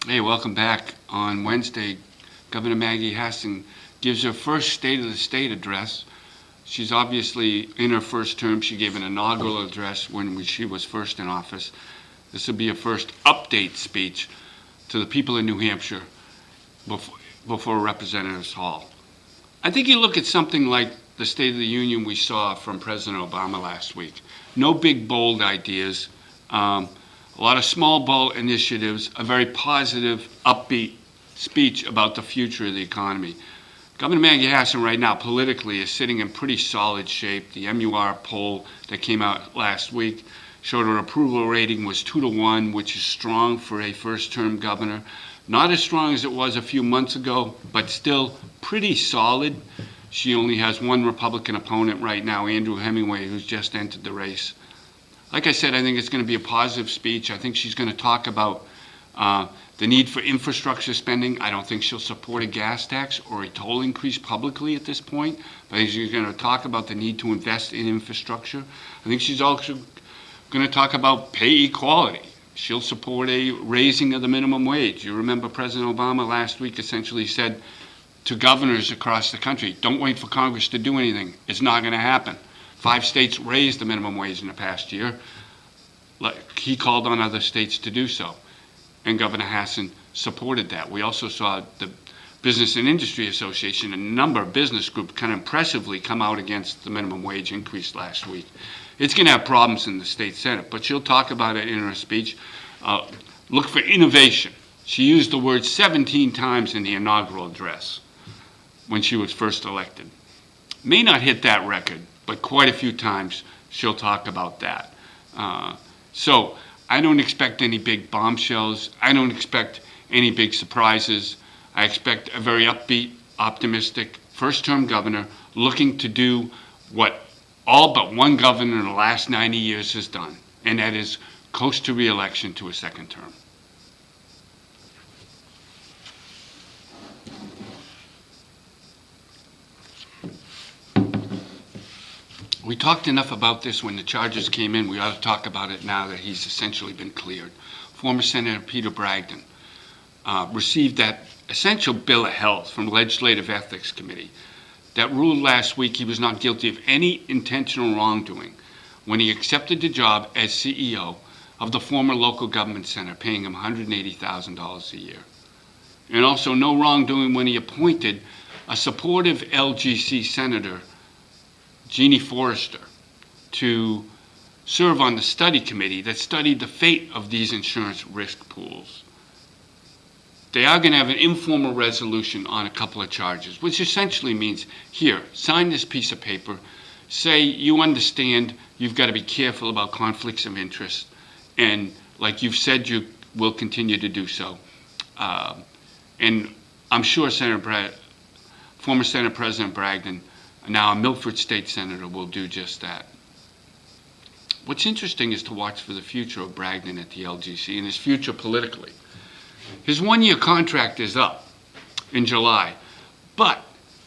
Hey, welcome back. On Wednesday, Governor Maggie Hassan gives her first State of the State address. She's obviously in her first term. She gave an inaugural address when she was first in office. This will be her first update speech to the people in New Hampshire before Representatives Hall. I think you look at something like the State of the Union we saw from President Obama last week. No big, bold ideas. A lot of small ball initiatives, a very positive, upbeat speech about the future of the economy. Governor Maggie Hassan right now politically is sitting in pretty solid shape. The MUR poll that came out last week showed her approval rating was 2-1, which is strong for a first-term governor. Not as strong as it was a few months ago, but still pretty solid. She only has one Republican opponent right now, Andrew Hemingway, who's just entered the race. Like I said, I think it's going to be a positive speech. I think she's going to talk about the need for infrastructure spending. I don't think she'll support a gas tax or a toll increase publicly at this point, but I think she's going to talk about the need to invest in infrastructure. I think she's also going to talk about pay equality. She'll support a raising of the minimum wage. You remember President Obama last week essentially said to governors across the country, don't wait for Congress to do anything. It's not going to happen. 5 states raised the minimum wage in the past year. He called on other states to do so, and Governor Hassan supported that. We also saw the Business and Industry Association, a number of business groups kind of impressively come out against the minimum wage increase last week. It's going to have problems in the state Senate, but she'll talk about it in her speech. Look for innovation. She used the word 17 times in the inaugural address when she was first elected. May not hit that record, but quite a few times she'll talk about that. So I don't expect any big bombshells. I don't expect any big surprises. I expect a very upbeat, optimistic, first-term governor looking to do what all but one governor in the last 90 years has done, and that is coast to re-election to a second term. We talked enough about this when the charges came in. We ought to talk about it now that he's essentially been cleared. Former Senator Peter Bragdon received that essential bill of health from the Legislative Ethics Committee that ruled last week he was not guilty of any intentional wrongdoing when he accepted the job as CEO of the former local government center, paying him $180,000 a year. And also no wrongdoing when he appointed a supportive LGC senator, Jeannie Forrester, to serve on the study committee that studied the fate of these insurance risk pools. They are going to have an informal resolution on a couple of charges, which essentially means, here, sign this piece of paper, say you understand you've got to be careful about conflicts of interest, and like you've said you will continue to do so. And I'm sure former Senate President Bragdon, now a Milford State Senator, will do just that. What's interesting is to watch for the future of Bragdon at the LGC and his future politically. His one-year contract is up in July, but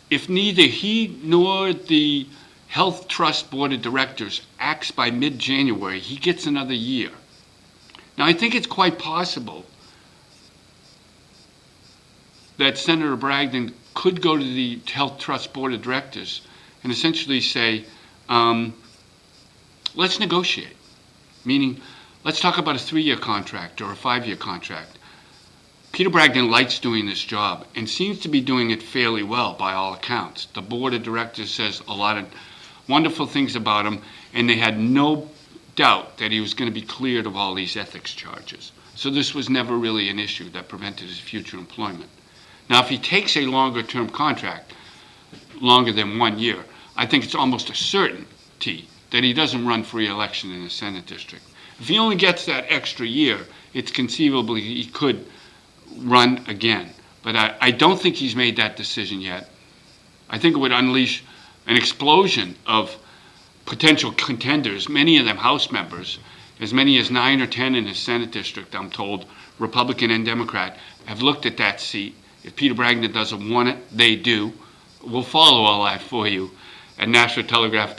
if neither he nor the Health Trust Board of Directors acts by mid-January, he gets another year. Now, I think it's quite possible that Senator Bragdon could go to the Health Trust Board of Directors and essentially say, let's negotiate. Meaning, let's talk about a 3-year contract or a 5-year contract. Peter Bragdon likes doing this job and seems to be doing it fairly well by all accounts. The Board of Directors says a lot of wonderful things about him, and they had no doubt that he was going to be cleared of all these ethics charges. So this was never really an issue that prevented his future employment. Now, if he takes a longer-term contract, longer than 1 year, I think it's almost a certainty that he doesn't run for re-election in the Senate district. If he only gets that extra year, it's conceivable he could run again. But I don't think he's made that decision yet. I think it would unleash an explosion of potential contenders, many of them House members, as many as 9 or 10 in his Senate district, I'm told, Republican and Democrat, have looked at that seat. If Peter Bragdon doesn't want it, they do. We'll follow all that for you at Nashua Telegraph.